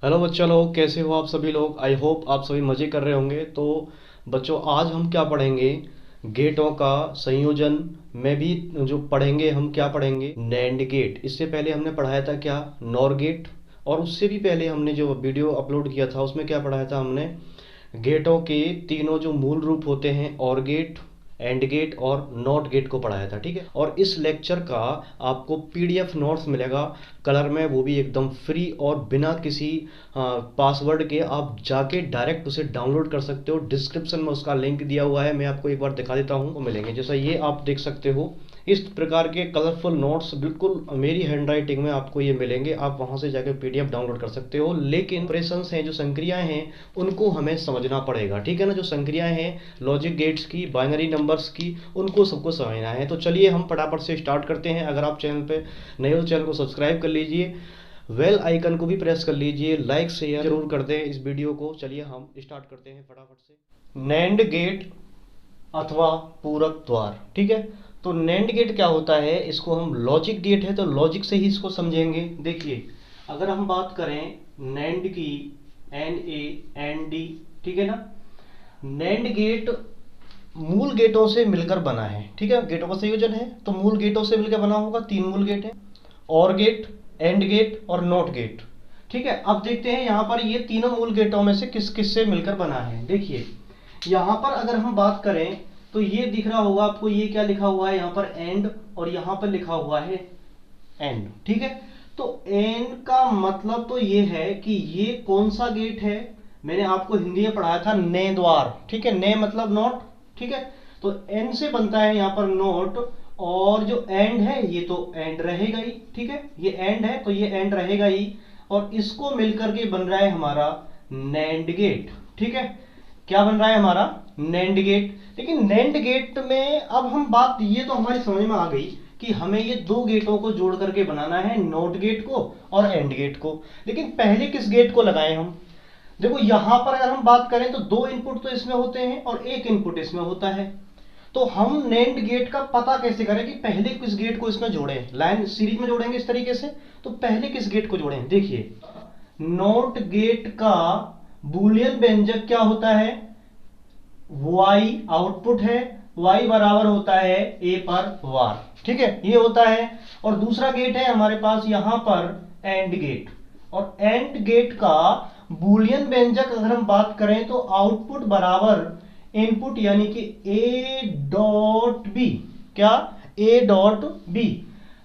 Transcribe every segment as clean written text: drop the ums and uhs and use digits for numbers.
Hello बच्चा लोग, कैसे हो आप सभी लोग। आई होप आप सभी मज़े कर रहे होंगे। तो बच्चों, आज हम क्या पढ़ेंगे? गेटों का संयोजन में भी जो पढ़ेंगे, हम क्या पढ़ेंगे? NAND gate. इससे पहले हमने पढ़ाया था क्या? NOR gate. और उससे भी पहले हमने जो वीडियो अपलोड किया था उसमें क्या पढ़ाया था हमने? गेटों के तीनों जो मूल रूप होते हैं, और गेट, एंड गेट और नॉट गेट को पढ़ाया था। ठीक है। और इस लेक्चर का आपको पीडीएफ नोट्स मिलेगा कलर में, वो भी एकदम फ्री और बिना किसी पासवर्ड के आप जाके डायरेक्ट उसे डाउनलोड कर सकते हो। डिस्क्रिप्शन में उसका लिंक दिया हुआ है, मैं आपको एक बार दिखा देता हूँ। वो मिलेंगे, जैसा ये आप देख सकते हो। इस प्रकार के कलरफुल नोट्स बिल्कुल मेरी हैंडराइटिंग में आपको ये मिलेंगे। आप वहां से जाकर पीडीएफ डाउनलोड कर सकते हो। लेकिन ऑपरेशंस हैं, जो संक्रियाएं हैं, उनको हमें समझना पड़ेगा। ठीक है ना। जो संक्रियाएं हैं लॉजिक गेट्स की, बाइनरी नंबर्स की, उनको सबको समझना है। तो चलिए हम फटाफट से स्टार्ट करते हैं। अगर आप चैनल पे नए हो तो चैनल को सब्सक्राइब कर लीजिए, वेल आइकन को भी प्रेस कर लीजिए, लाइक शेयर जरूर कर दें इस वीडियो को। चलिए हम स्टार्ट करते हैं फटाफट से। नैंड गेट अथवा पूरक द्वार। ठीक है। तो नैंड गेट क्या होता है? इसको हम लॉजिक गेट है तो लॉजिक से ही इसको समझेंगे। देखिए, अगर हम बात करें नैंड की, एन ए एन डी, ठीक है ना। नैंड गेट मूल गेटों से मिलकर बना है। ठीक है। गेटों का संयोजन है तो मूल गेटों से मिलकर बना होगा। तीन मूल गेट है, और गेट, एंड गेट और नॉट गेट। ठीक है। अब देखते हैं यहाँ पर ये तीनों मूल गेटों में से किस किस से मिलकर बना है। देखिए, यहाँ पर अगर हम बात करें तो ये दिख रहा होगा आपको, ये क्या लिखा हुआ है यहाँ पर? एंड। और यहाँ पर लिखा हुआ है एंड। ठीक है। तो एंड का मतलब तो ये है कि ये कौन सा गेट है? मैंने आपको हिंदी में पढ़ाया था ने द्वार। ठीक है। ने मतलब नोट। ठीक है। तो एन से बनता है यहाँ पर नोट, और जो एंड है ये तो एंड रहेगा ही। ठीक है। ये एंड है तो ये एंड रहेगा ही, और इसको मिलकर के बन रहा है हमारा नैंड गेट। ठीक है। क्या बन रहा है हमारा? NAND gate. लेकिन नैंड गेट में अब हम बात, ये तो हमारी समझ में आ गई कि हमें ये दो गेटों को जोड़ करके बनाना है, नॉट गेट को और एंड गेट को। लेकिन पहले किस गेट को लगाएं हम? देखो, यहां पर अगर हम बात करें तो दो इनपुट तो इसमें होते हैं और एक इनपुट इसमें होता है। तो हम नैंड गेट का पता कैसे करें कि पहले किस गेट को इसमें जोड़ें? लाइन सीरीज में जोड़ेंगे इस तरीके से। तो पहले किस गेट को जोड़ें? देखिए, नॉट गेट का बूलियन व्यंजक क्या होता है? y आउटपुट है, y बराबर होता है a पर var। ठीक है, ये होता है। और दूसरा गेट है हमारे पास यहां पर एंड गेट। और एंड गेट का बूलियन व्यंजक अगर हम बात करें तो आउटपुट बराबर इनपुट, यानी कि a डॉट बी। क्या? a dot B.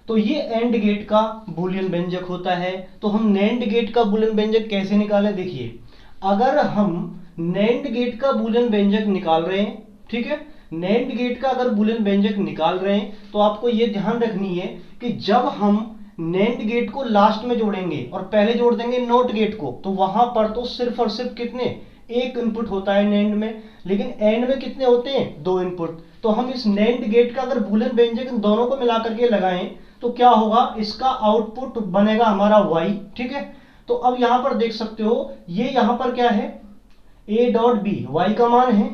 तो ये एंड गेट का बूलियन व्यंजक होता है। तो हम नैंड गेट का बूलियन व्यंजक कैसे निकालें? देखिए, अगर हम नैंड गेट का बूलियन व्यंजक निकाल रहे हैं, ठीक है, नैंड गेट का अगर बूलियन व्यंजक निकाल रहे हैं तो आपको यह ध्यान रखनी है कि जब हम नैंड गेट को लास्ट में जोड़ेंगे और पहले जोड़ देंगे नॉट गेट को, तो वहां पर तो सिर्फ और सिर्फ कितने? एक इनपुट होता है नैंड में। लेकिन एंड में कितने होते हैं? दो इनपुट। तो हम इस नैंड गेट का अगर बूलियन व्यंजक इन दोनों को मिलाकर के लगाएं तो क्या होगा? इसका आउटपुट बनेगा हमारा y। ठीक है। तो अब यहां पर देख सकते हो, ये यहां पर क्या है? a डॉट बी, वाई का मान है।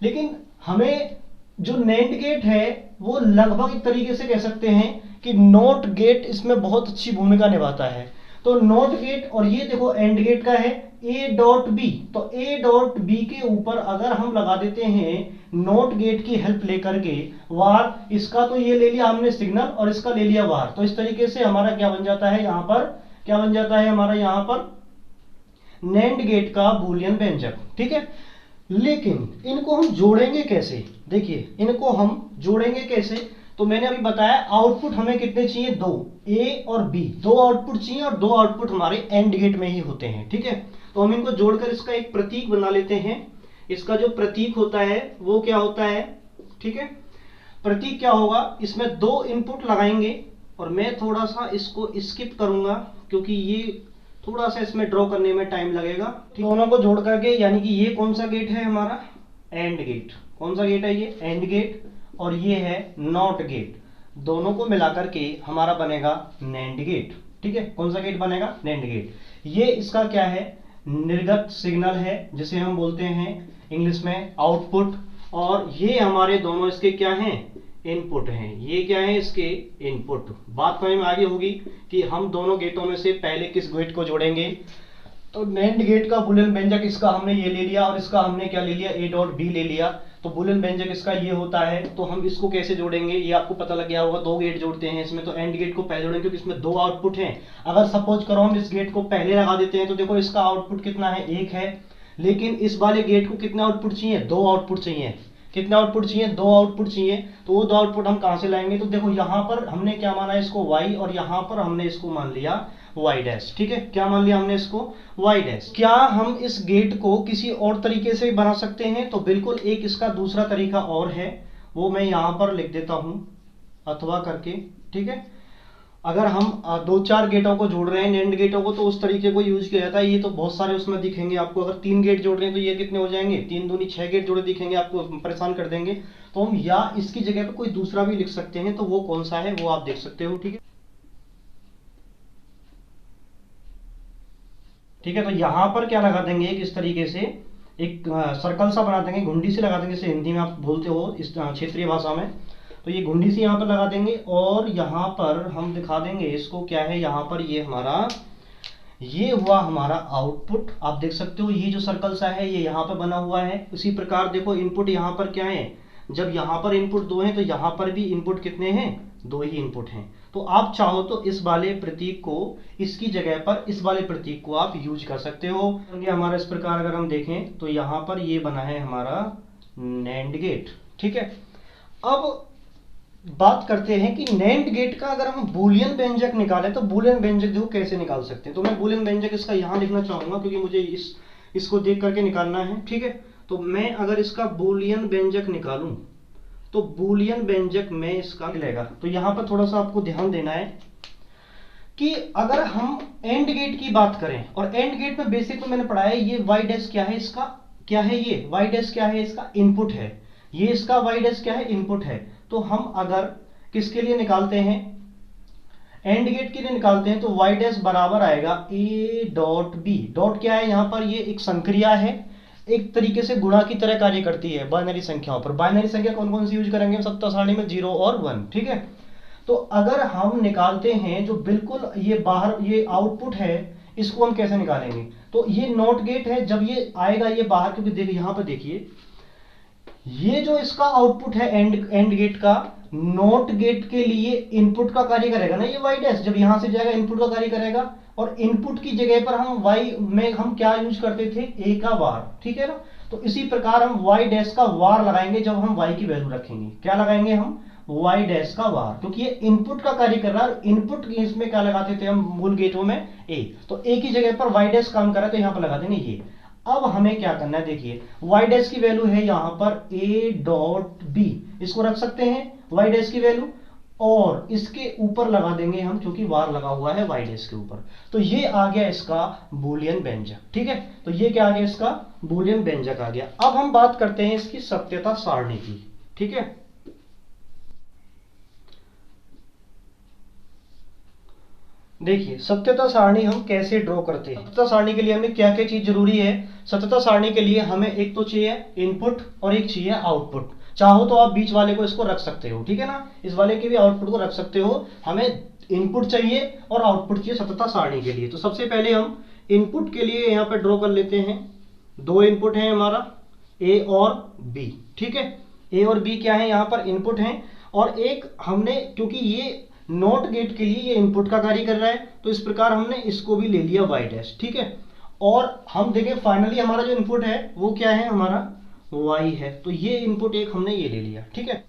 लेकिन हमें जो नैंड गेट है वो लगभग एक तरीके से कह सकते हैं कि नॉट गेट इसमें बहुत अच्छी भूमिका निभाता है। तो नॉट गेट, और ये देखो एंड गेट का है a डॉट बी। तो a डॉट बी के ऊपर अगर हम लगा देते हैं नॉट गेट की हेल्प लेकर के वार, इसका तो ये ले लिया हमने सिग्नल और इसका ले लिया वार, तो इस तरीके से हमारा क्या बन जाता है यहां पर? क्या बन जाता है हमारा यहां पर? नैंड गेट का बूलियन व्यंजक। ठीक है। लेकिन इनको हम जोड़ेंगे कैसे? देखिए, इनको हम जोड़ेंगे कैसे? तो मैंने अभी बताया आउटपुट हमें कितने चाहिए? दो, ए और बी, दो आउटपुट चाहिए, और दो आउटपुट हमारे एंड गेट में ही होते हैं। ठीक है। तो हम इनको जोड़कर इसका एक प्रतीक बना लेते हैं। इसका जो प्रतीक होता है वो क्या होता है? ठीक है। प्रतीक क्या होगा? इसमें दो इनपुट लगाएंगे, और मैं थोड़ा सा इसको स्किप करूंगा क्योंकि ये थोड़ा सा इसमें ड्रॉ करने में टाइम लगेगा। ठीक, दोनों को जोड़ करके, यानी कि ये कौन सा गेट है हमारा? AND gate. कौन सा गेट है ये? AND gate. और ये है नॉट गेट। दोनों को मिलाकर के हमारा बनेगा नैंड गेट। ठीक है। कौन सा गेट बनेगा? NAND gate. ये इसका क्या है? निर्गत सिग्नल है, जिसे हम बोलते हैं इंग्लिश में आउटपुट। और ये हमारे दोनों इसके क्या हैं? इनपुट हैं। ये क्या है? इसके इनपुट। बात समझ में आगे होगी कि हम दोनों गेटों में से पहले किस गेट को जोड़ेंगे। तो नैंड गेट का बुलियन व्यंजक इसका हमने ये ले लिया और इसका हमने क्या ले लिया, ए डॉट बी ले लिया। तो बुलियन व्यंजक इसका ये होता है। तो हम इसको कैसे जोड़ेंगे ये आपको पता लग गया होगा। दो गेट जोड़ते हैं इसमें, तो एंड गेट को पहले जोड़ेंगे क्योंकि इसमें दो आउटपुट हैं। अगर सपोज करो हम इस गेट को पहले लगा देते हैं तो देखो इसका आउटपुट कितना है, एक है। लेकिन इस वाले गेट को कितना आउटपुट चाहिए, दो आउटपुट चाहिए। कितना आउटपुट चाहिए, दो आउटपुट चाहिए। तो वो दो आउटपुट हम कहां से लाएंगे, तो देखो यहां पर हमने क्या माना इसको y, और यहां पर हमने इसको मान लिया y डैश। ठीक है, क्या मान लिया हमने इसको, y डैश। क्या हम इस गेट को किसी और तरीके से बना सकते हैं, तो बिल्कुल एक इसका दूसरा तरीका और है, वो मैं यहां पर लिख देता हूं अथवा करके। ठीक है, अगर हम दो चार गेटों को जोड़ रहे हैं नैंड गेटों को, तो उस तरीके को यूज किया जाता है। ये तो बहुत सारे उसमें दिखेंगे आपको। अगर तीन गेट जोड़ रहे हैं तो ये कितने हो जाएंगे, तीन दूनी छह गेट जोड़े दिखेंगे आपको, परेशान कर देंगे। तो हम या इसकी जगह पे कोई दूसरा भी लिख सकते हैं, तो वो कौन सा है वो आप देख सकते हो। ठीक है, ठीक है। तो यहां पर क्या लगा देंगे, एक इस तरीके से एक सर्कल सा बना देंगे, घुंडी से लगा देंगे, जैसे हिंदी में आप बोलते हो इस क्षेत्रीय भाषा में। तो ये घुंडी से यहाँ पर लगा देंगे और यहाँ पर हम दिखा देंगे इसको क्या है, यहाँ पर ये हमारा, ये हुआ हमारा आउटपुट। आप देख सकते हो ये जो सर्कल सा है ये यहाँ पर बना हुआ है। उसी प्रकार देखो इनपुट यहाँ पर क्या है, जब यहाँ पर इनपुट दो हैं तो यहाँ पर भी इनपुट कितने हैं, दो ही इनपुट हैं। तो आप चाहो तो इस वाले प्रतीक को इसकी जगह पर इस वाले प्रतीक को आप यूज कर सकते हो। हमारा इस प्रकार अगर हम देखें तो यहाँ पर ये बना है हमारा नैंड गेट। ठीक है, अब बात करते हैं कि नैंड गेट का अगर हम बूलियन व्यंजक निकालें तो बूलियन व्यंजक देखो कैसे निकाल सकते हैं। तो मैं बूलियन व्यंजक इसका यहां लिखना चाहूंगा क्योंकि मुझे इसको देख करके निकालना है। ठीक है, तो मैं अगर इसका बूलियन व्यंजक निकालूं तो बूलियन व्यंजक में इसका मिलेगा। तो यहां पर थोड़ा सा आपको ध्यान देना है कि अगर हम एंड गेट की बात करें, और एंड गेट में बेसिक में मैंने पढ़ा है ये वाई डैश क्या है, इसका क्या है, ये वाई डैश क्या है, इसका इनपुट है। ये इसका वाई डैश क्या है, इनपुट है। तो हम अगर किसके लिए निकालते हैं, एंड गेट के लिए निकालते हैं, तो वाई डैश बराबर आएगा ए डॉट बी। डॉट क्या है, यहां पर ये एक संक्रिया है, एक तरीके से गुणा की तरह कार्य करती है बाइनरी संख्याओं पर। बाइनरी संख्या कौन कौन सी यूज करेंगे, सप्तक सारणी में 0 और 1। ठीक है, तो अगर हम निकालते हैं जो बिल्कुल ये बाहर ये आउटपुट है, इसको हम कैसे निकालेंगे, तो ये नॉट गेट है, जब ये आएगा ये बाहर, क्योंकि देखिए यहां पर देखिए ये जो इसका आउटपुट है एंड गेट का, नॉट गेट के लिए इनपुट का कार्य करेगा ना ये वाई डैश, जब यहां से जाएगा इनपुट का कार्य करेगा। और इनपुट की जगह पर हम वाई में हम क्या यूज करते थे, ए का वार। ठीक है ना, तो इसी प्रकार हम वाई डैश का वार लगाएंगे जब हम वाई की वैल्यू रखेंगे। क्या लगाएंगे हम, वाई डैश का वार, क्योंकि ये इनपुट का कार्य कर रहा है। इनपुट इसमें क्या लगाते थे हम मूल गेटों में, ए, तो ए की जगह पर वाई डैश काम कर रहा है तो यहां पर लगा देंगे ये। अब हमें क्या करना है, देखिए वाई डैश की वैल्यू है यहां पर ए डॉट बी, इसको रख सकते हैं वाई डैश की वैल्यू, और इसके ऊपर लगा देंगे हम क्योंकि वार लगा हुआ है वाई डैश के ऊपर। तो ये आ गया इसका बूलियन व्यंजक। ठीक है, तो ये क्या आ गया, इसका बूलियन व्यंजक आ गया। अब हम बात करते हैं इसकी सत्यता सारणी की। ठीक है, देखिए सत्यता सारणी हम कैसे ड्रॉ करते हैं। सत्यता सारणी के लिए हमें क्या क्या चीज जरूरी है, सत्यता सारणी के लिए हमें एक तो चाहिए इनपुट और एक चाहिए आउटपुट। चाहो तो आप बीच वाले को इसको रख सकते हो, ठीक है ना, इस वाले के भी आउटपुट को रख सकते हो। हमें इनपुट चाहिए और आउटपुट चाहिए सत्यता सारणी के लिए। तो सबसे पहले हम इनपुट के लिए यहाँ पे ड्रॉ कर लेते हैं। दो इनपुट है हमारा ए और बी। ठीक है, ए और बी क्या है, यहाँ पर इनपुट है, और एक हमने क्योंकि ये नॉट गेट के लिए ये इनपुट का कार्य कर रहा है तो इस प्रकार हमने इसको भी ले लिया वाई डैश। ठीक है, और हम देखें फाइनली हमारा जो इनपुट है वो क्या है, हमारा वाई है। तो ये इनपुट एक हमने ये ले लिया। ठीक है,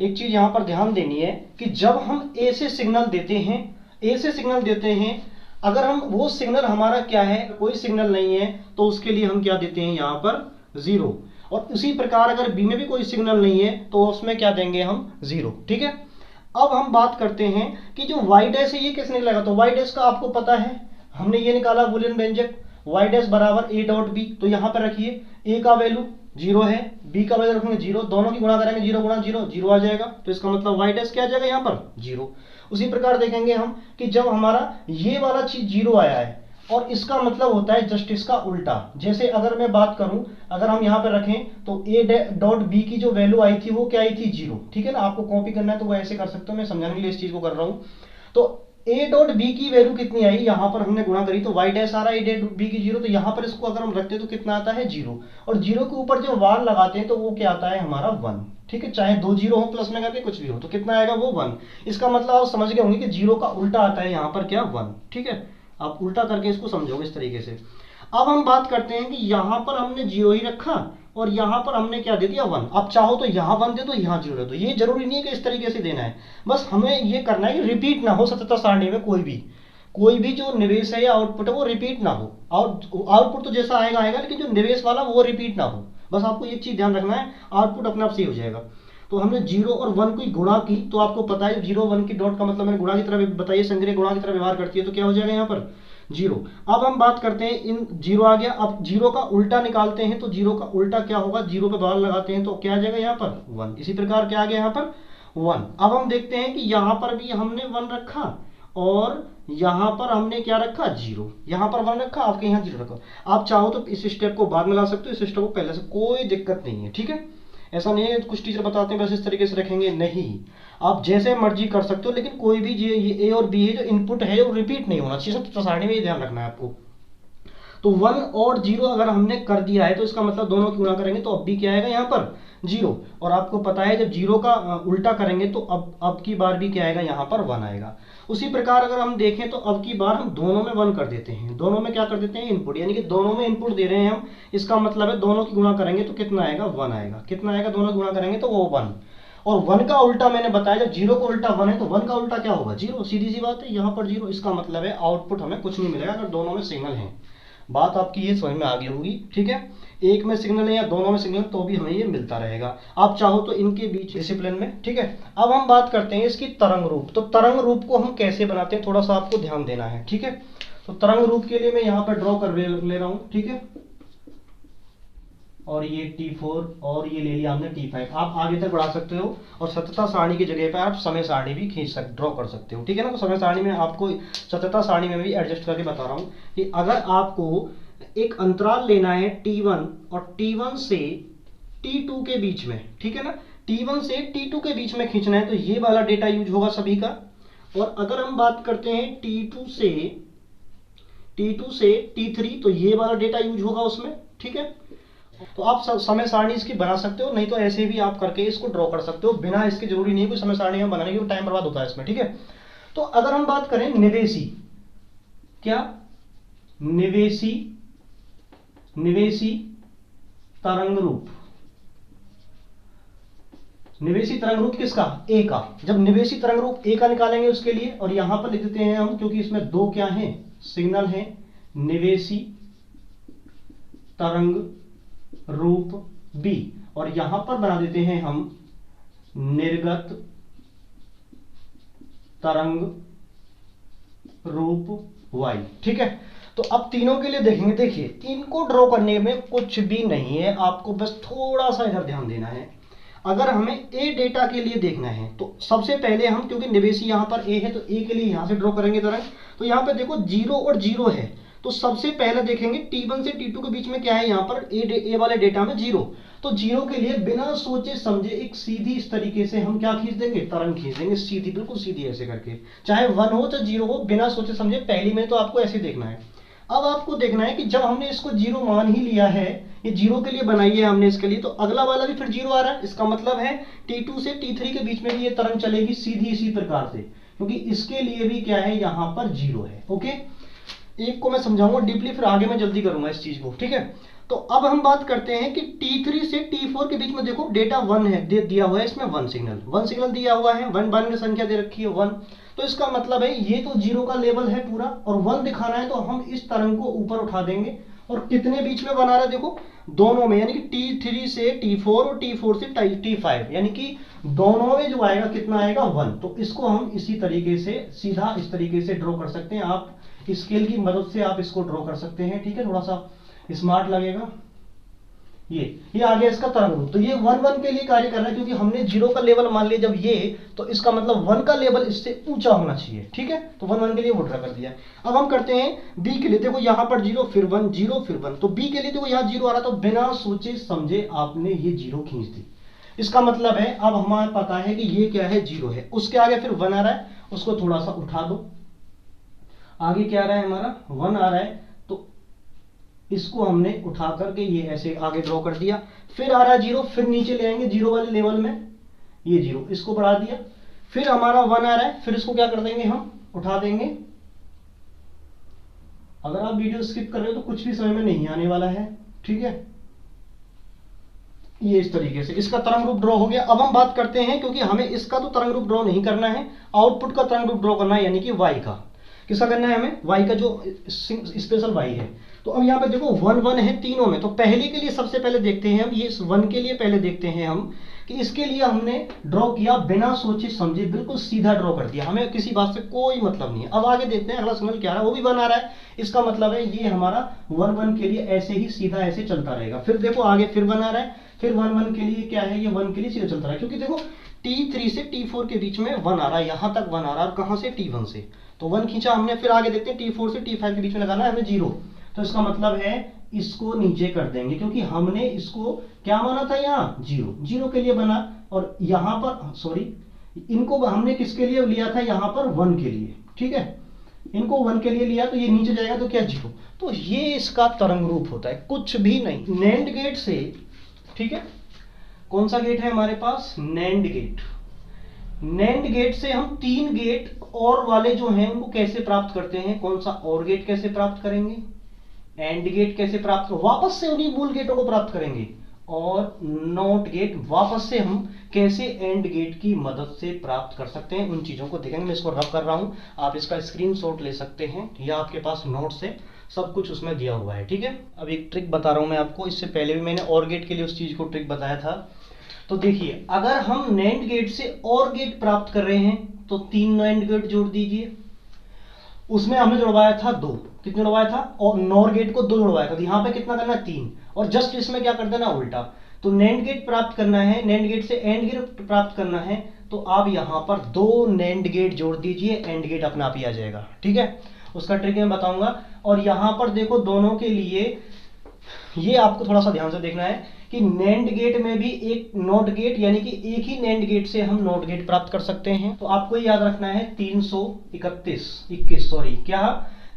एक चीज यहां पर ध्यान देनी है कि जब हम ए से सिग्नल देते हैं, ए से सिग्नल देते हैं, अगर हम वो सिग्नल हमारा क्या है, कोई सिग्नल नहीं है तो उसके लिए हम क्या देते हैं यहाँ पर 0। और उसी प्रकार अगर बी में भी कोई सिग्नल नहीं है तो उसमें क्या देंगे हम 0। ठीक है, अब हम बात करते हैं कि जो वाई डैश है ये कैसे निकलेगा। तो वाई डैश का आपको पता है, हमने ये निकाला बूलियन व्यंजक वाई डैश बराबर ए डॉट बी। तो यहां पर रखिए ए का वैल्यू 0 है, बी का वैल्यू रखेंगे 0, दोनों की गुणा करेंगे 0 गुणा 0 0 आ जाएगा। तो इसका मतलब वाई डैश क्या आ जाएगा यहाँ पर 0। उसी प्रकार देखेंगे हम कि जब हमारा ये वाला चीज 0 आया है और इसका मतलब होता है जस्ट इसका उल्टा। जैसे अगर मैं बात करूं, अगर हम यहां पर रखें तो ए डॉट बी की जो वैल्यू आई थी वो क्या आई थी 0। ठीक है ना, आपको कॉपी करना है तो वो ऐसे कर सकते हो, मैं समझाने के लिए इस चीज को कर रहा हूं। तो ए डॉट बी की वैल्यू कितनी आई, यहाँ पर हमने गुणा करी तो वाई डैश आ रहा है, ए डॉट बी की 0, तो यहाँ पर इसको अगर हम रखते हैं तो कितना आता है 0, और 0 के ऊपर जो वार लगाते हैं तो वो क्या आता है हमारा 1, ठीक है, चाहे 2 0 हो प्लस में करके कुछ भी हो, तो कितना आएगा वो 1। इसका मतलब आप समझ गए होंगे कि 0 का उल्टा आता है यहाँ पर क्या 1, ठीक है, आप उल्टा करके इसको समझोगे इस तरीके से। अब हम बात करते हैं कि यहाँ पर हमने 0 ही रखा और यहाँ पर हमने क्या दे दिया 1। आप चाहो तो यहाँ 1 दे दो, यहाँ 0 दे दो, ये जरूरी नहीं है कि इस तरीके से देना है, बस हमें ये करना है कि रिपीट ना हो सततता सारणी में कोई भी जो निवेश है या आउटपुट है वो रिपीट ना हो। आउटपुट तो जैसा आएगा आएगा, लेकिन जो निवेश वाला वो रिपीट ना हो, बस आपको ये चीज ध्यान रखना है, आउटपुट अपने आप सही हो जाएगा। तो हमने 0 और 1 की गुणा की, तो आपको पता है 0 1 की डॉट का मतलब मैंने गुणा की तरह बताइए, संग्रह गुणा की तरह व्यवहार करती है, तो क्या हो जाएगा यहाँ पर 0। अब हम बात करते हैं इन 0 आ गया, अब 0 का उल्टा निकालते हैं, तो 0 का उल्टा क्या होगा, 0 पे बल लगाते हैं तो क्या आ जाएगा यहाँ पर 1। इसी प्रकार क्या आ गया यहाँ पर 1। अब हम देखते हैं कि यहाँ पर भी हमने 1 रखा और यहाँ पर हमने क्या रखा 0, यहाँ पर 1 रखा, आपके यहाँ 0 रखा। आप चाहो तो इस स्टेप को बाद में ला सकते हो, इस स्टेप को पहले से, कोई दिक्कत नहीं है, ठीक है। ऐसा नहीं है कुछ टीचर बताते हैं बस इस तरीके से रखेंगे, नहीं, आप जैसे मर्जी कर सकते हो, लेकिन कोई भी ये ए और बी है जो इनपुट है वो रिपीट नहीं होना चाहिए, तो सारणी में ये ध्यान रखना है आपको। तो 1 और 0 अगर हमने कर दिया है तो इसका मतलब दोनों की गुणा करेंगे तो अब भी क्या आएगा यहाँ पर 0, और आपको पता है जब 0 का उल्टा करेंगे तो अब की बार भी क्या आएगा यहाँ पर 1 आएगा। उसी प्रकार अगर हम देखें तो अब की बार हम दोनों में 1 कर देते हैं, दोनों में क्या कर देते हैं इनपुट, यानी कि दोनों में इनपुट दे रहे हैं हम, इसका मतलब है दोनों की गुणा करेंगे तो कितना आएगा 1 आएगा, कितना आएगा दोनों की गुणा करेंगे तो वो 1, और 1 का उल्टा मैंने बताया जब 0 का उल्टा 1 है तो 1 का उल्टा क्या होगा 0, सीधी सी बात है, यहाँ पर 0, इसका मतलब है आउटपुट हमें कुछ नहीं मिलेगा अगर दोनों में सिग्नल है। बात आपकी ये समझ में आ गई होगी, ठीक है, एक में सिग्नल है या दोनों में सिग्नल तो भी हमें ये मिलता रहेगा, आप चाहो तो इनके बीच डिसिप्लिन में, ठीक है। अब हम बात करते हैं इसकी तरंग रूप, तो तरंग रूप को हम कैसे बनाते हैं थोड़ा सा आपको ध्यान देना है, ठीक है। तो तरंग रूप के लिए मैं यहाँ पर ड्रॉ कर ले रहा हूँ, ठीक है, और ये T4 और ये ले लिया हमने T5, आप आगे तक बढ़ा सकते हो और सततता सारणी की जगह पर आप समय सारणी भी ड्रॉ कर सकते हो, ठीक है ना। तो समय सारणी में आपको सततता सारणी में भी एडजस्ट करके बता रहा हूँ कि अगर आपको एक अंतराल लेना है T1 और T1 से T2 के बीच में, ठीक है ना, T1 से T2 के बीच में खींचना है तो ये वाला डेटा यूज होगा सभी का। और अगर हम बात करते हैं T2 से T3 तो ये वाला डेटा यूज होगा उसमें, ठीक है। तो आप समय सारणी इसकी बना सकते हो, नहीं तो ऐसे भी आप करके इसको ड्रॉ कर सकते हो, बिना इसके जरूरी नहीं है कोई समय सारणी में बनाने की, टाइम बर्बाद होता है इसमें, ठीक है। तो अगर हम बात करें निवेशी, क्या निवेशी तरंग रूप, निवेशी तरंग रूप किसका ए का, जब निवेशी तरंग रूप ए का निकालेंगे उसके लिए, और यहां पर लिख देते हैं हम क्योंकि इसमें दो क्या हैं सिग्नल हैं, निवेशी तरंग रूप बी, और यहां पर बना देते हैं हम निर्गत तरंग रूप वाई, ठीक है। तो अब तीनों के लिए देखेंगे, देखिए इनको ड्रॉ करने में कुछ भी नहीं है, आपको बस थोड़ा सा इधर ध्यान देना है। अगर हमें ए डेटा के लिए देखना है तो सबसे पहले हम, क्योंकि निवेशी यहां पर ए है तो ए के लिए यहां से ड्रॉ करेंगे तरंग, तो यहां पे देखो 0 और 0 है, तो सबसे पहले देखेंगे T1 से T2 के बीच में क्या है, यहाँ पर ए वाले डेटा में 0, तो 0 के लिए बिना सोचे समझे एक सीधी इस तरीके से हम क्या खींच देंगे, तरंग खींच देंगे सीधी, बिल्कुल सीधी ऐसे करके, चाहे 1 हो चाहे 0 हो, बिना सोचे समझे पहली में तो आपको ऐसे देखना है। अब आपको देखना है कि जब हमने इसको 0 मान ही लिया है, ये 0 के लिए बनाई है हमने इसके लिए, तो अगला वाला भी फिर 0 आ रहा है, इसका मतलब है T2 से T3 के बीच में भी ये तरंग चलेगी सीधी इसी प्रकार से, क्योंकि इसके लिए भी क्या है यहाँ पर 0 है, ओके। एक को मैं समझाऊंगा डीपली, फिर आगे मैं जल्दी करूंगा इस चीज को, ठीक है। तो अब हम बात करते हैं कि T3 से T4 के बीच में देखो डेटा 1 है, दिया हुआ है इसमें 1 सिग्नल दिया हुआ है, 1 बाइनरी संख्या दे रखी है 1, तो इसका मतलब है ये तो 0 का लेवल है पूरा, और 1 दिखाना है तो हम इस तरंग को ऊपर उठा देंगे, और कितने बीच में बना रहा है देखो दोनों में, यानी कि T3 से T4 और T4 से T5, यानी कि दोनों में जो आएगा कितना आएगा 1, तो इसको हम इसी तरीके से सीधा इस तरीके से ड्रॉ कर सकते हैं, आप स्केल की मदद से आप इसको ड्रॉ कर सकते हैं, ठीक है, थोड़ा सा स्मार्ट लगेगा। ये आ गया इसका तरंग रूप, तो ये 1 1 के लिए कार्य कर रहा है, क्योंकि हमने 0 का लेवल मान लिया जब ये, तो इसका मतलब 1 का लेवल इससे ऊंचा होना चाहिए, ठीक है, तो 1 1 के लिए वो ड्रा कर दिया। अब हम करते हैं बी के लिए, देखो यहाँ पर 0 फिर 1 0 फिर 1, तो बी के लिए देखो यहाँ 0 आ रहा, तो बिना सोचे समझे आपने ये 0 खींच दी, इसका मतलब है अब हमें पता है कि ये क्या है 0 है, उसके आगे फिर 1 आ रहा है, उसको थोड़ा सा उठा दो, आगे क्या आ रहा है हमारा 1 आ रहा है, तो इसको हमने उठा करके ये ऐसे आगे ड्रॉ कर दिया। फिर आ रहा है 0, फिर नीचे ले आएंगे 0 वाले लेवल में, ये 0 इसको बढ़ा दिया। फिर हमारा 1 आ रहा है, फिर इसको क्या कर देंगे हम उठा देंगे। अगर आप वीडियो स्किप कर रहे हो तो कुछ भी समय में नहीं आने वाला है, ठीक है। ये इस तरीके से इसका तरंग रूप ड्रॉ हो गया। अब हम बात करते हैं, क्योंकि हमें इसका तो तरंग रूप ड्रॉ नहीं करना है, आउटपुट का तरंग रूप ड्रॉ करना है, यानी कि y का। किसका करना है हमें? y का, जो स्पेशल y है। तो अब यहाँ पे देखो 1 1 है तीनों में, तो पहले के लिए सबसे पहले देखते हैं हम, ये 1 के लिए पहले देखते हैं हम कि इसके लिए हमने ड्रॉ किया बिना सोचे समझे, बिल्कुल सीधा ड्रॉ कर दिया, हमें किसी बात से कोई मतलब नहीं है। अब आगे देखते हैं अगला सिग्नल क्या आ रहा है, वो भी 1 आ रहा है। इसका मतलब है ये हमारा 1 1 के लिए ऐसे ही सीधा ऐसे चलता रहेगा। फिर देखो आगे फिर 1 आ रहा है, फिर 1 1 के लिए क्या है, ये 1 के लिए सीधा चलता रहा है, क्योंकि देखो T3 से T4 के बीच में 1 आ रहा है, यहां तक 1 आ रहा है, और कहां से T1 से, तो 1 खींचा हमने। फिर आगे देखते हैं T4 से T5 के बीच में लगाना है हमें 0, तो इसका मतलब है इसको नीचे कर देंगे, क्योंकि हमने इसको क्या माना था, यहाँ 0 के लिए बना, और यहां पर सॉरी इनको हमने किसके लिए लिया था, यहां पर 1 के लिए, ठीक है। इनको 1 के लिए लिया, तो ये नीचे जाएगा तो क्या 0। तो ये इसका तरंग रूप होता है, कुछ भी नहीं। नैंड गेट से, ठीक है, कौन सा गेट है हमारे पास, नैंड गेट। नैंड गेट से हम 3 गेट और वाले जो हैं उनको कैसे प्राप्त करते हैं, कौन सा और गेट कैसे प्राप्त करेंगे, एंड गेट कैसे प्राप्त कर, वापस से उन्हीं मूल गेटों को प्राप्त करेंगे, और नॉट गेट वापस से हम कैसे एंड गेट की मदद से प्राप्त कर सकते हैं, उन चीजों को देखेंगे। मैं इसको रब कर रहा हूं, आप इसका स्क्रीनशॉट ले सकते हैं, या आपके पास नोट्स है, सब कुछ उसमें दिया हुआ है, ठीक है। अब एक ट्रिक बता रहा हूं मैं आपको, इससे पहले भी मैंने और गेट के लिए उस चीज को ट्रिक बताया था। तो देखिए, अगर हम नैंड गेट से और गेट प्राप्त कर रहे हैं तो 3 नैंड गेट जोड़ दीजिए। उसमें हमने जुड़वाया था 2, कितने जुड़वाया था, और नॉर गेट को 2 जुड़वाया था, तो यहां पे कितना करना है 3, और जस्ट इसमें क्या कर देना उल्टा। तो नैंड गेट प्राप्त करना है, नैंड गेट से एंड गेट प्राप्त करना है, तो आप यहां पर 2 नैंड गेट जोड़ दीजिए, एंड गेट अपने आप ही आ जाएगा, ठीक है। उसका ट्रिक मैं बताऊंगा। और यहां पर देखो दोनों के लिए ये आपको थोड़ा सा ध्यान से देखना है कि नैंड गेट में भी एक नॉट गेट, यानी कि एक ही नैंड गेट से हम नॉट गेट प्राप्त कर सकते हैं। तो आपको याद रखना है 321 सॉरी क्या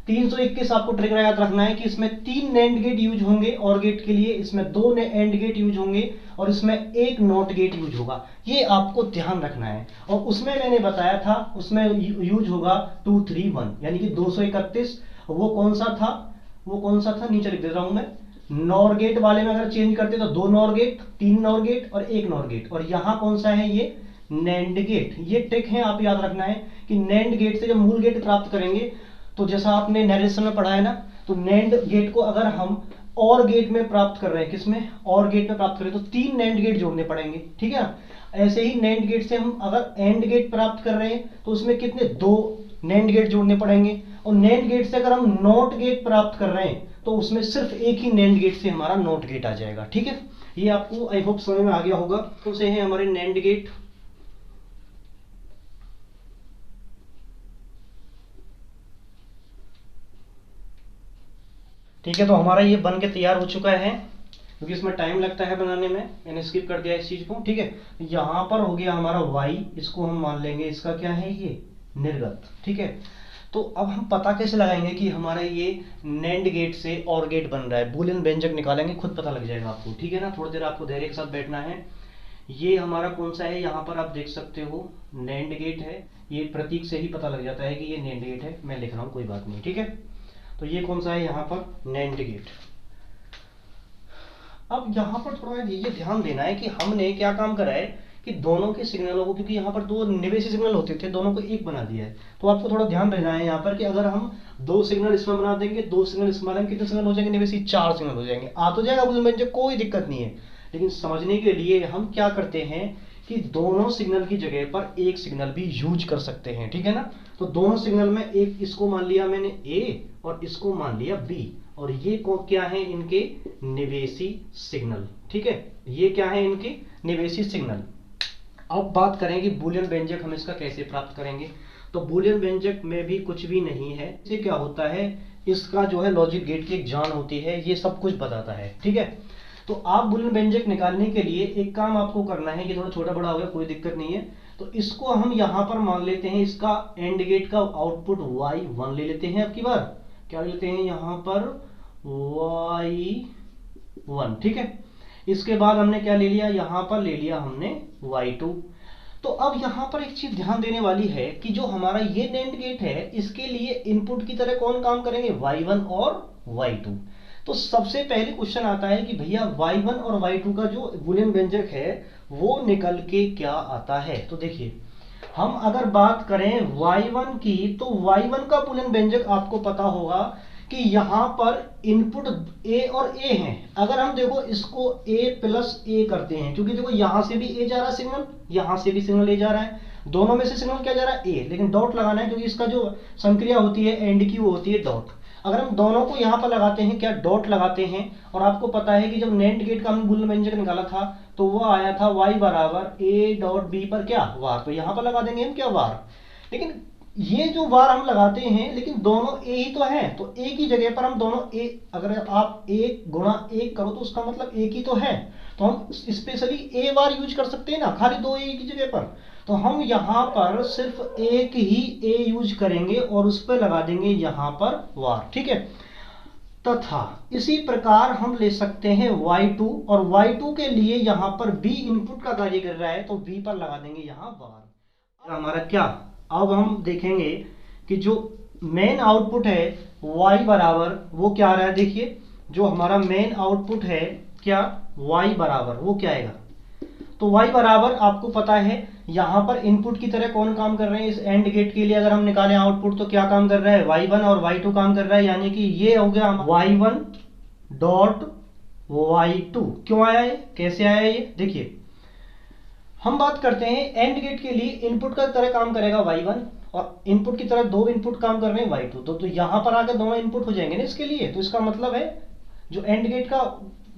321 आपको ट्रिक याद रखना है कि इसमें 3 नैंड गेट यूज होंगे और गेट के लिए, इसमें 2 एंड गेट यूज होंगे, और इसमें एक नॉट गेट यूज होगा, ये आपको ध्यान रखना है। और उसमें मैंने बताया था उसमें यूज होगा 231, यानी कि 231। वो कौन सा था, वो कौन सा था, नीचे लिख दे रहा हूं मैं। नॉर गेट वाले में अगर चेंज करते तो 2 नॉर गेट, 3 नॉर गेट और 1 नॉर गेट, और यहां कौन सा है, ये नैंड गेट। ये ट्रिक है, आप याद रखना है कि नैंड गेट से जब मूल गेट प्राप्त करेंगे, तो जैसा आपने नरेशन में पढ़ा है ना, तो नैंड गेट को अगर हम और गेट में प्राप्त कर रहे हैं, किसमें, और गेट में प्राप्त करें, तो 3 नैंड गेट जोड़ने पड़ेंगे, ठीक है। ऐसे ही नैंड गेट से हम अगर एंड गेट प्राप्त कर रहे हैं तो उसमें कितने 2 नैंड गेट जोड़ने पड़ेंगे, और नैंड गेट से अगर हम नॉट गेट प्राप्त कर रहे हैं तो उसमें सिर्फ एक ही नैंड गेट से हमारा नॉट गेट आ जाएगा, ठीक है। ये आपको आई होप समझ में आ गया होगा। तो से हैं हमारे नैंड गेट, ठीक है। तो हमारा ये बन के तैयार हो चुका है, क्योंकि इसमें टाइम लगता है बनाने में, मैंने स्किप कर दिया इस चीज को, ठीक है। यहां पर हो गया हमारा y, इसको हम मान लेंगे इसका क्या है, ये निर्गत, ठीक है। तो अब हम पता कैसे लगाएंगे कि हमारा ये नैंड गेट से और गेट बन रहा है, बूलियन व्यंजक निकालेंगे, खुद पता लग जाएगा आपको, ठीक है ना। थोड़ी देर आपको धैर्य के साथ बैठना है। ये हमारा कौन सा है, यहाँ पर आप देख सकते हो नैंड गेट है, ये प्रतीक से ही पता लग जाता है कि ये नैंड गेट है, मैं लिख रहा हूँ कोई बात नहीं, ठीक है। तो ये कौन सा है, यहाँ पर नैंड गेट। अब यहाँ पर थोड़ा ये ध्यान देना है कि हमने क्या काम करा है कि दोनों के सिग्नलों को, क्योंकि यहाँ पर 2 निवेशी सिग्नल होते थे, दोनों को एक बना दिया है। तो आपको थोड़ा ध्यान रहना है यहाँ पर कि अगर हम 2 सिग्नल इसमें बना देंगे, 2 सिग्नल इसमें बना देंगे, कितने सिग्नल हो जाएंगे निवेशी, 4 सिग्नल हो जाएंगे। आ तो जाएगा बूलियन व्यंजक, कोई दिक्कत नहीं है। लेकिन समझने के लिए हम क्या करते हैं कि दोनों सिग्नल की जगह पर एक सिग्नल भी यूज कर सकते हैं, ठीक है ना। तो दोनों सिग्नल में एक इसको मान लिया मैंने ए, और इसको मान लिया बी, और ये क्या है, इनके निवेशी सिग्नल, ठीक है। ये क्या है, इनके निवेशी सिग्नल। अब बात करें कि बूलियन व्यंजक हम इसका कैसे प्राप्त करेंगे। तो बूलियन व्यंजक में भी कुछ भी नहीं है, इससे क्या होता है, इसका जो है लॉजिक गेट की एक जान होती है, ये सब कुछ बताता है, ठीक है। तो आप बूलियन व्यंजक निकालने के लिए एक काम आपको करना है, कि थोड़ा छोटा बड़ा हो गया कोई दिक्कत नहीं है। तो इसको हम यहां पर मान लेते हैं, इसका एंड गेट का आउटपुट y1 ले लेते हैं। अब की बार क्या ले लेते हैं यहां पर y1, ठीक है। इसके बाद हमने क्या ले लिया, यहां पर ले लिया हमने y2। तो अब यहां पर एक चीज ध्यान देने वाली है कि जो हमारा ये नैंड गेट है, इसके लिए इनपुट की तरह कौन काम करेंगे, y1 और y2। तो सबसे पहले क्वेश्चन आता है कि भैया y1 और y2 का जो बूलियन व्यंजक है वो निकल के क्या आता है। तो देखिए, हम अगर बात करें y1 की, तो y1 का बूलियन व्यंजक आपको पता होगा कि यहां पर इनपुट a और a हैं। अगर हम देखो इसको a प्लस a करते हैं, क्योंकि देखो यहां से भी a जा रहा है सिग्नल, यहां से भी सिग्नल a जा रहा है, दोनों में से सिग्नल क्या जा रहा है, a, लेकिन डॉट लगाना है क्योंकि इसका जो संक्रिया होती है एंड की वो होती है डॉट। अगर हम दोनों को यहां पर लगाते हैं, क्या डॉट लगाते हैं, और आपको पता है कि जब नैंड गेट का हमने बूलियन व्यंजक निकाला था तो वो आया था y बराबर a डॉट b पर क्या, वार। तो यहां पर लगा देंगे हम क्या, वार। लेकिन ये जो वार हम लगाते हैं, लेकिन दोनों a ही तो है, तो a की जगह पर हम दोनों a, अगर आप 1 गुणा 1 करो तो उसका मतलब एक ही तो है, तो हम स्पेशली a वार यूज कर सकते हैं ना, खाली दो a की जगह पर। तो हम यहाँ पर सिर्फ एक ही a यूज करेंगे और उस पर लगा देंगे यहाँ पर वार, ठीक है। तथा इसी प्रकार हम ले सकते हैं y2, और y2 के लिए यहाँ पर b इनपुट का कार्य कर रहा है तो b पर लगा देंगे यहाँ वार। हमारा क्या, अब हम देखेंगे कि जो मेन आउटपुट है y बराबर वो क्या आ रहा है। देखिए, जो हमारा मेन आउटपुट है क्या, y बराबर वो क्या आएगा, तो y बराबर आपको पता है यहां पर इनपुट की तरह कौन काम कर रहे हैं, इस एंड गेट के लिए अगर हम निकालें आउटपुट तो क्या काम कर रहा है, y1 और y2 काम कर रहा है, यानी कि ये हो गया y1 डॉट y2। क्यों आया ये, कैसे आया ये, देखिए हम बात करते हैं एंड गेट के लिए इनपुट का तरह काम करेगा y1 और इनपुट की तरह दो इनपुट काम कर रहे हैं y2, तो यहां पर आकर दोनों इनपुट हो जाएंगे ना इसके लिए। तो इसका मतलब है जो एंड गेट का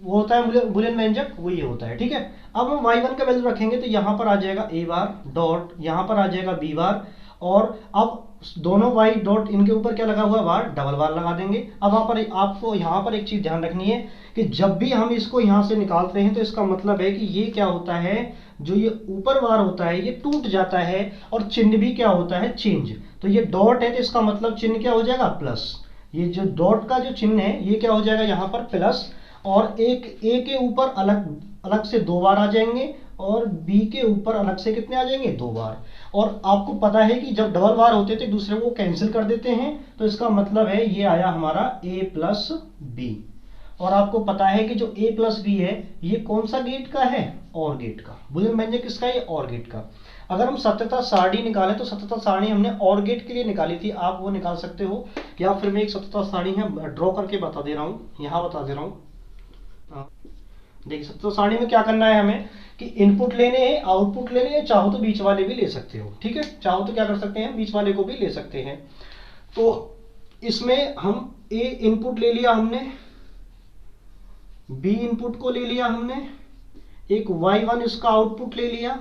वो होता है बूलियन व्यंजक, वो ये होता है, ठीक है। अब हम y1 का वैल्यू रखेंगे तो यहां पर आ जाएगा a बार डॉट, यहां पर आ जाएगा b बार, और अब दोनों y डॉट इनके ऊपर क्या लगा हुआ है, बार, डबल बार लगा देंगे। अब आपको यहाँ पर एक चीज ध्यान रखनी है कि जब भी हम इसको यहाँ से निकालते हैं तो इसका मतलब है कि ये क्या होता है, जो ये ऊपर बार होता है ये टूट जाता है, और चिन्ह भी क्या होता है, चेंज। तो ये डॉट है तो इसका मतलब चिन्ह क्या हो जाएगा, प्लस। ये जो डॉट का जो चिन्ह है ये क्या हो जाएगा यहाँ पर प्लस, और एक a के ऊपर अलग अलग से दो बार आ जाएंगे और b के ऊपर अलग से कितने आ जाएंगे, दो बार। और आपको पता है कि जब डबल बार होते थे दूसरे को कैंसिल कर देते हैं, तो इसका मतलब है ये आया हमारा a प्लस बी। और आपको पता है कि जो a प्लस बी है ये कौन सा गेट का है, और गेट का। बूलियन व्यंजक किसका है, और गेट का। अगर हम सत्यता सारणी निकालें तो सत्यता सारणी हमने और गेट के लिए निकाली थी, आप वो निकाल सकते हो, या फिर मैं एक सत्यता सारणी है ड्रॉ करके बता दे रहा हूँ, यहाँ बता दे रहा हूँ। देखिए सत्यता सारणी में क्या करना है हमें कि इनपुट लेने हैं, आउटपुट लेने हैं, चाहो तो बीच वाले भी ले सकते हो, ठीक है। चाहो तो क्या कर सकते हैं, बीच वाले को भी ले सकते हैं। तो इसमें हम a इनपुट ले लिया हमने, b इनपुट को ले लिया हमने, एक y1 इसका आउटपुट ले लिया,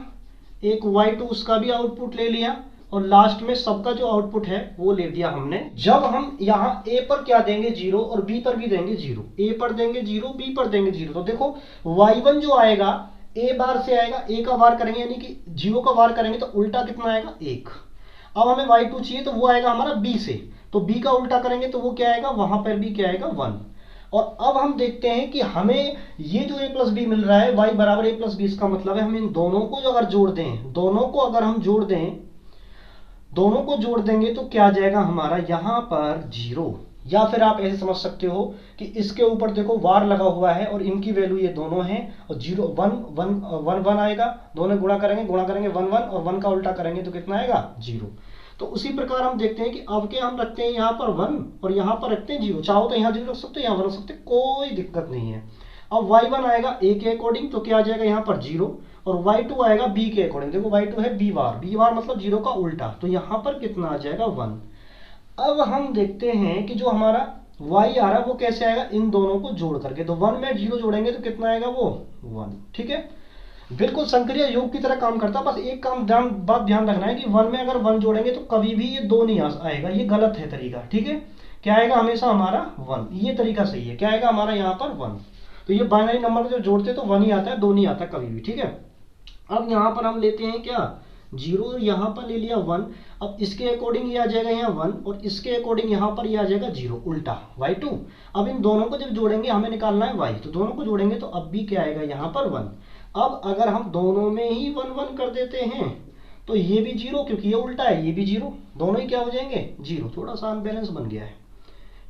एक y2 उसका भी आउटपुट ले लिया, और लास्ट में सबका जो आउटपुट है वो ले दिया हमने। जब हम यहाँ a पर क्या देंगे 0 और b पर भी देंगे 0, a पर देंगे 0 b पर देंगे 0, तो देखो y1 जो आएगा a बार से आएगा, a का वार करेंगे यानी कि 0 का वार करेंगे तो उल्टा कितना आएगा, 1। अब हमें y2 चाहिए तो वो आएगा हमारा b से, तो b का उल्टा करेंगे तो वो क्या आएगा, वहां पर भी क्या आएगा, 1। और अब हम देखते हैं कि हमें ये जो a प्लस बी मिल रहा है y बराबर a प्लस बी, इसका मतलब है हम इन दोनों को जो अगर जोड़ दें, दोनों को अगर हम जोड़ दें, दोनों को जोड़ देंगे तो क्या आ जाएगा हमारा यहाँ पर 0। या फिर आप ऐसे समझ सकते हो कि इसके ऊपर देखो वार लगा हुआ है और इनकी वैल्यू ये दोनों हैं, और 0 1 1 1 आएगा, दोनों गुणा करेंगे 1 1, और 1 का उल्टा करेंगे तो कितना आएगा, 0। तो उसी प्रकार हम देखते हैं कि अब के हम रखते हैं यहाँ पर 1 और यहाँ पर रखते हैं 0, चाहो तो यहाँ 0 रख सकते हो, यहाँ 1 रख सकते, कोई दिक्कत नहीं है। अब y1 आएगा a के अकॉर्डिंग तो क्या आ जाएगा यहाँ पर 0, और y2 आएगा b के अकॉर्डिंग, देखो y2 है b बार मतलब 0 का उल्टा, तो यहाँ पर कितना आ जाएगा, 1। अब हम देखते हैं कि जो हमारा y आ रहा है वो कैसे आएगा, इन दोनों को जोड़ करके, तो 1 में 0 जोड़ेंगे तो कितना आएगा, वो 1, ठीक है। बिल्कुल संक्रिय योग की तरह काम करता है, बस एक बात ध्यान रखना है कि 1 में अगर 1 जोड़ेंगे तो कभी भी ये 2 नहीं आएगा, ये गलत है तरीका, ठीक है। क्या आएगा हमेशा हमारा 1, ये तरीका सही है, क्या आएगा हमारा यहाँ पर 1। तो ये बाइनरी नंबर जो जोड़ते तो 1 ही आता है, 2 नहीं आता कभी भी, ठीक है। अब यहाँ पर हम लेते हैं क्या, जीरो यहाँ पर ले लिया 1, अब इसके अकॉर्डिंग ये आ जाएगा यहाँ 1 और इसके अकॉर्डिंग यहाँ पर ये आ जाएगा 0, उल्टा y2। अब इन दोनों को जब जोड़ेंगे हमें निकालना है y, तो दोनों को जोड़ेंगे तो अब भी क्या आएगा यहाँ पर 1। अब अगर हम दोनों में ही 1 1 कर देते हैं तो ये भी 0, क्योंकि ये उल्टा है, ये भी 0, दोनों ही क्या हो जाएंगे 0, थोड़ा सा अनबैलेंस बन गया है।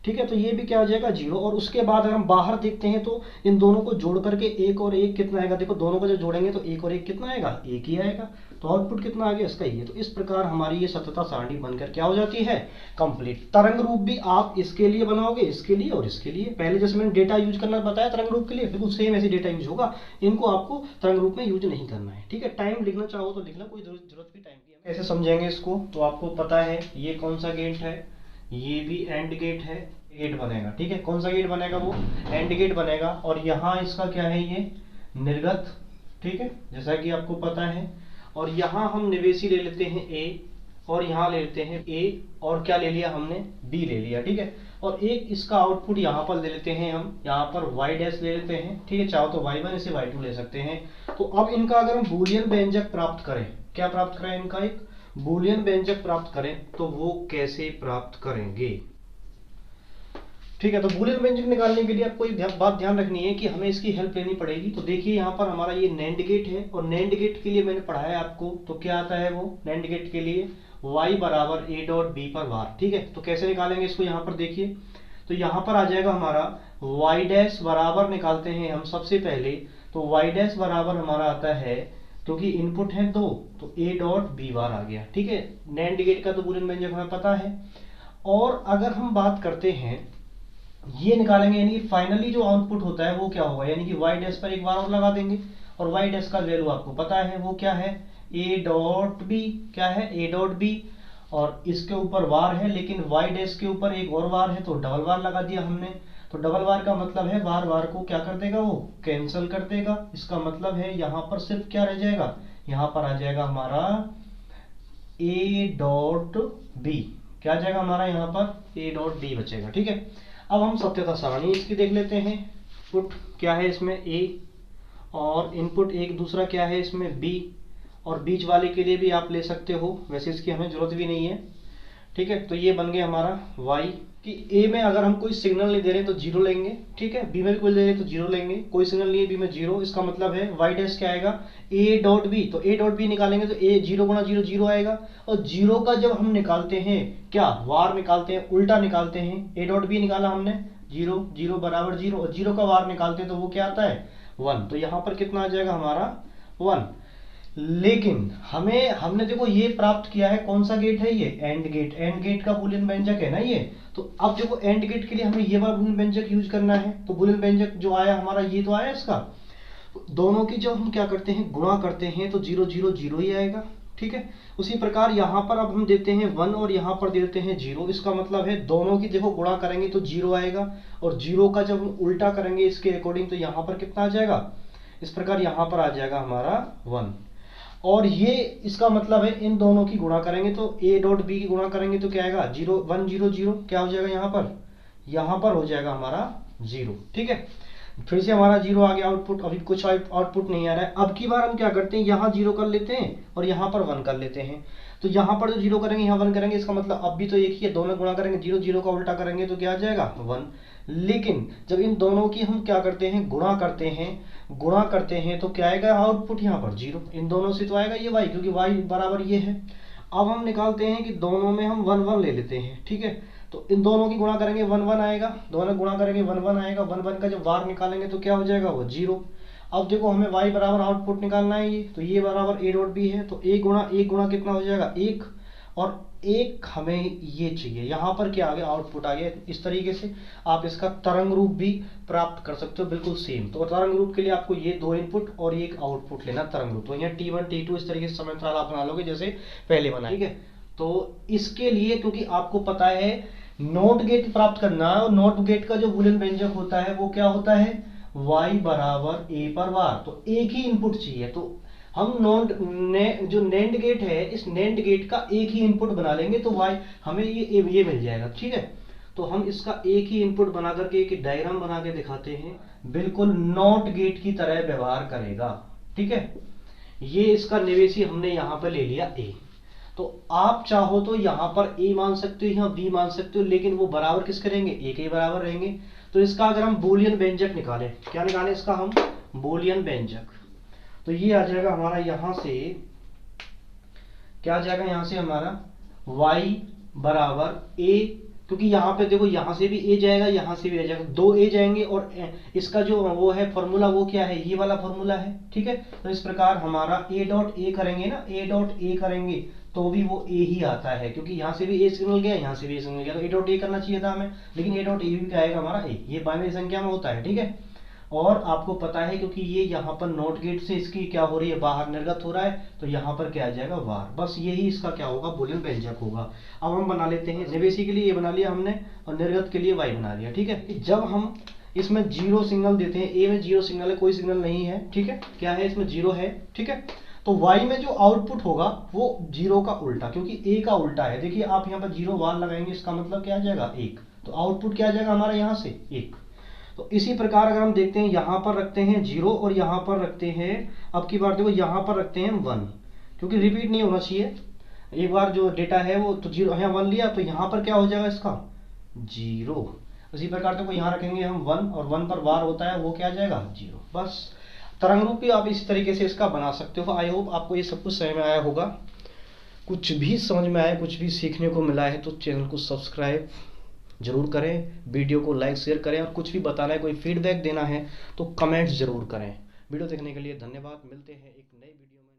ठीक है, तो ये भी क्या हो जाएगा 0। और उसके बाद अगर हम बाहर देखते हैं तो इन दोनों को जोड़ करके 1 और 1 कितना आएगा, देखो दोनों को जब जोड़ेंगे तो 1 और 1 कितना आएगा, 1 ही आएगा। तो आउटपुट कितना आ गया इसका ये। तो इस प्रकार हमारी ये सततता सारणी बनकर क्या हो जाती है, कंप्लीट। तरंग रूप भी आप इसके लिए बनाओगे, इसके लिए और इसके लिए। पहले जैसे मैंने डेटा यूज करना बताया तरंग रूप के लिए, बिल्कुल सेम ऐसे डेटा यूज होगा, इनको आपको तरंग रूप में यूज नहीं करना है। ठीक है, टाइम लिखना चाहो तो लिखना, कोई जरूरत भी टाइम की। कैसे समझेंगे इसको, तो आपको पता है ये कौन सा गेट है, ये भी एंड गेट है, गेट बनेगा। ठीक है, कौन सा गेट बनेगा, वो एंड गेट बनेगा। और यहाँ इसका क्या है, ये निर्गत। ठीक है, जैसा कि आपको पता है। और यहाँ हम निवेशी ले लेते हैं A, और यहाँ ले लेते हैं A, और क्या ले लिया हमने, B ले लिया। ठीक है, और एक इसका आउटपुट यहाँ पर ले लेते हैं हम, यहाँ पर y डैश ले लेते हैं। ठीक है, चाहो तो y1 इसे y2 ले सकते हैं। तो अब इनका अगर हम बूलियन व्यंजक प्राप्त करें, क्या प्राप्त करें, इनका एक बूलियन व्यंजक प्राप्त करें, तो वो कैसे प्राप्त करेंगे। ठीक है, तो बूलियन व्यंजक निकालने के लिए आपको एक बात ध्यान रखनी है कि हमें इसकी हेल्प लेनी पड़ेगी। तो देखिए यहाँ पर हमारा ये नैंड गेट है, और नैंड गेट के लिए मैंने पढ़ाया आपको, तो क्या आता है वो नैंड गेट के लिए y बराबर a डॉट b पर वार। ठीक है, तो कैसे निकालेंगे इसको, यहाँ पर देखिए, तो यहाँ पर आ जाएगा हमारा y डैश बराबर, निकालते हैं हम सबसे पहले, तो y डैश बराबर हमारा आता है, क्योंकि इनपुट है 2, तो a डॉट b बार आ गया। ठीक है, नैंड गेट का तो बूलियन व्यंजक हमें पता है। और अगर हम बात करते हैं ये निकालेंगे, यानी कि फाइनली जो आउटपुट होता है वो क्या होगा, यानी कि y डैश पर एक बार और लगा देंगे, और y डैश का वैल्यू आपको पता है वो क्या है, a डॉट b, क्या है a डॉट b, और इसके ऊपर वार है, लेकिन y डैश के ऊपर एक और वार है तो डबल वार लगा दिया हमने। तो डबल वार का मतलब है वार वार को क्या कर देगा, वो कैंसिल कर देगा। इसका मतलब है यहाँ पर सिर्फ क्या रह जाएगा, यहाँ पर आ जाएगा हमारा a डॉट b, क्या आ जाएगा हमारा यहाँ पर a डॉट b बचेगा। ठीक है, अब हम सत्यता सारणी इसकी देख लेते हैं। इनपुट क्या है इसमें a, और इनपुट एक दूसरा क्या है इसमें b, और बीच वाले के लिए भी आप ले सकते हो, वैसे इसकी हमें जरूरत भी नहीं है। ठीक है, तो ये बन गया हमारा y कि a में अगर हम कोई सिग्नल नहीं दे रहे तो 0 लेंगे। ठीक है, b में भी कोई दे रहे तो 0 लेंगे, कोई सिग्नल नहीं है b में 0, इसका मतलब है y डैश क्या आएगा, a डॉट b, तो a डॉट b निकालेंगे तो a 0 गुणा 0 0 आएगा। और 0 का जब हम निकालते हैं क्या, वार निकालते हैं, उल्टा निकालते हैं, a डॉट b निकाला हमने 0 0 बराबर 0, और 0 का वार निकालते हैं तो वो क्या आता है 1, तो यहाँ पर कितना आ जाएगा हमारा 1। लेकिन हमने देखो ये प्राप्त किया है, कौन सा गेट है ये, एंड गेट, एंड गेट का बूलियन व्यंजक है ना ये। तो अब देखो एंड गेट के लिए हमें ये वाला बूलियन व्यंजक यूज करना है, तो बूलियन व्यंजक जो आया हमारा ये तो आया इसका, दोनों की जब हम क्या करते हैं गुणा करते हैं तो 0 0 0 ही आएगा। ठीक है, उसी प्रकार यहाँ पर अब हम देते हैं 1 और यहाँ पर देते हैं 0, इसका मतलब है दोनों की देखो गुणा करेंगे तो 0 आएगा, और 0 का जब हम उल्टा करेंगे इसके अकॉर्डिंग तो यहाँ पर कितना आ जाएगा, इस प्रकार यहाँ पर आ जाएगा हमारा 1। और ये इसका मतलब है इन दोनों की गुणा करेंगे तो a डॉट b की गुणा करेंगे तो क्या आएगा 0 1 0 0, क्या हो जाएगा यहाँ पर हो जाएगा हमारा 0। ठीक है, फिर से हमारा 0 आ गया आउटपुट, अभी कुछ आउटपुट नहीं आ रहा है। अब की बार हम क्या करते हैं, यहाँ 0 कर लेते हैं और यहाँ पर 1 कर लेते हैं। तो यहाँ पर जो 0 करेंगे यहाँ 1 करेंगे, इसका मतलब अब भी तो एक ही है, दोनों गुणा करेंगे 0 0 का उल्टा करेंगे तो क्या आ जाएगा 1। लेकिन जब इन दोनों की हम क्या करते हैं गुणा करते हैं तो क्या आएगा आउटपुट यहाँ पर 0, इन दोनों से तो आएगा ये y, क्योंकि y बराबर ये है। अब हम निकालते हैं कि दोनों में हम 1 1 ले लेते हैं। ठीक है, तो इन दोनों की गुणा करेंगे 1 1 आएगा, दोनों गुणा करेंगे 1 1 आएगा, 1 1 का जब वार निकालेंगे तो क्या हो जाएगा वो 0। अब देखो हमें y बराबर आउटपुट निकालना है ये, तो ये बराबर a डॉट b है, तो एक गुणा कितना हो जाएगा 1, और एक हमें ये चाहिए, यहाँ पर क्या आ गया आउटपुट आ गया। इस तरीके से आप इसका तरंग रूप भी प्राप्त कर सकते हो, बिल्कुल सेम। तो तरंग रूप के लिए आपको ये 2 इनपुट और एक आउटपुट लेना तरंग रूप, तो यहाँ t1 t2 इस तरीके से समय आप बना लोगे जैसे पहले बनाया। ठीक है, तो इसके लिए क्योंकि आपको पता है नॉट गेट प्राप्त करना है, और नॉट गेट का जो बूलियन व्यंजक होता है वो क्या होता है y बराबर a पर वार, तो एक ही इनपुट चाहिए। तो हम जो नैंड गेट है इस नैंड गेट का एक ही इनपुट बना लेंगे तो y हमें ये मिल जाएगा। ठीक है, तो हम इसका एक ही इनपुट बना करके एक डायग्राम बना के दिखाते हैं, बिल्कुल नॉट गेट की तरह व्यवहार करेगा। ठीक है, ये इसका निवेशी हमने यहाँ पर ले लिया ए। तो आप चाहो तो यहाँ पर ए मान सकते हो, यहाँ बी मान सकते हो, लेकिन वो बराबर किस करेंगे, ए के बराबर रहेंगे। तो इसका अगर हम बूलियन व्यंजक निकालें, क्या निकालें इसका हम, बूलियन व्यंजक, तो ये आ जाएगा हमारा यहाँ से, क्या आ जाएगा यहाँ से हमारा y बराबर ए, क्योंकि यहाँ पे देखो यहाँ से भी ए जाएगा, यहाँ से भी आ जाएगा, दो ए जाएंगे, और इसका जो वो है फॉर्मूला वो क्या है, ये वाला फॉर्मूला है, ठीक है। तो इस प्रकार हमारा ए डॉट ए करेंगे ना, ए डॉट ए करेंगे तो भी वो ए ही आता है, क्योंकि यहाँ से भी ए सिग्नल गया, यहाँ से भी ए सिग्नल गया, तो ए डॉट ए करना चाहिए था हमें, लेकिन ए डॉट ए भी क्या आएगा हमारा ए, ये बाइनरी संख्या में होता है, ठीक है। और आपको पता है क्योंकि ये यहाँ पर नॉट गेट से इसकी क्या हो रही है, बाहर निर्गत हो रहा है, तो यहाँ पर क्या आ जाएगा वार, बस यही इसका क्या होगा, बूलियन व्यंजक होगा। अब हम बना लेते हैं, निवेशी के लिए ये बना लिया हमने और निर्गत के लिए वाई बना लिया, ठीक है। जब हम इसमें जीरो सिग्नल देते हैं, ए में जीरो सिग्नल है, कोई सिग्नल नहीं है, ठीक है, क्या है इसमें जीरो है, ठीक है। तो y में जो आउटपुट होगा वो जीरो का उल्टा, क्योंकि a का उल्टा है, देखिए आप यहाँ पर जीरो वार लगाएंगे, इसका मतलब क्या आ जाएगा एक, तो आउटपुट क्या आ जाएगा हमारा यहाँ से एक। तो इसी प्रकार अगर हम देखते हैं, यहाँ पर रखते हैं जीरो और यहाँ पर रखते हैं, अब की बार देखो यहाँ पर रखते हैं वन, क्योंकि रिपीट नहीं होना चाहिए, एक बार जो डेटा है वो तो जीरो, यहाँ वन लिया तो यहाँ पर क्या हो जाएगा इसका जीरो। इसी प्रकार देखो यहाँ रखेंगे हम वन, और वन पर वार होता है वो क्या आ जाएगा जीरो। बस तरंग रूप भी आप इस तरीके से इसका बना सकते हो। आई होप आपको ये सब कुछ समझ में आया होगा। कुछ भी समझ में आया, कुछ भी सीखने को मिला है तो चैनल को सब्सक्राइब जरूर करें, वीडियो को लाइक शेयर करें, और कुछ भी बताना है, कोई फीडबैक देना है तो कमेंट्स जरूर करें। वीडियो देखने के लिए धन्यवाद, मिलते हैं एक नई वीडियो में।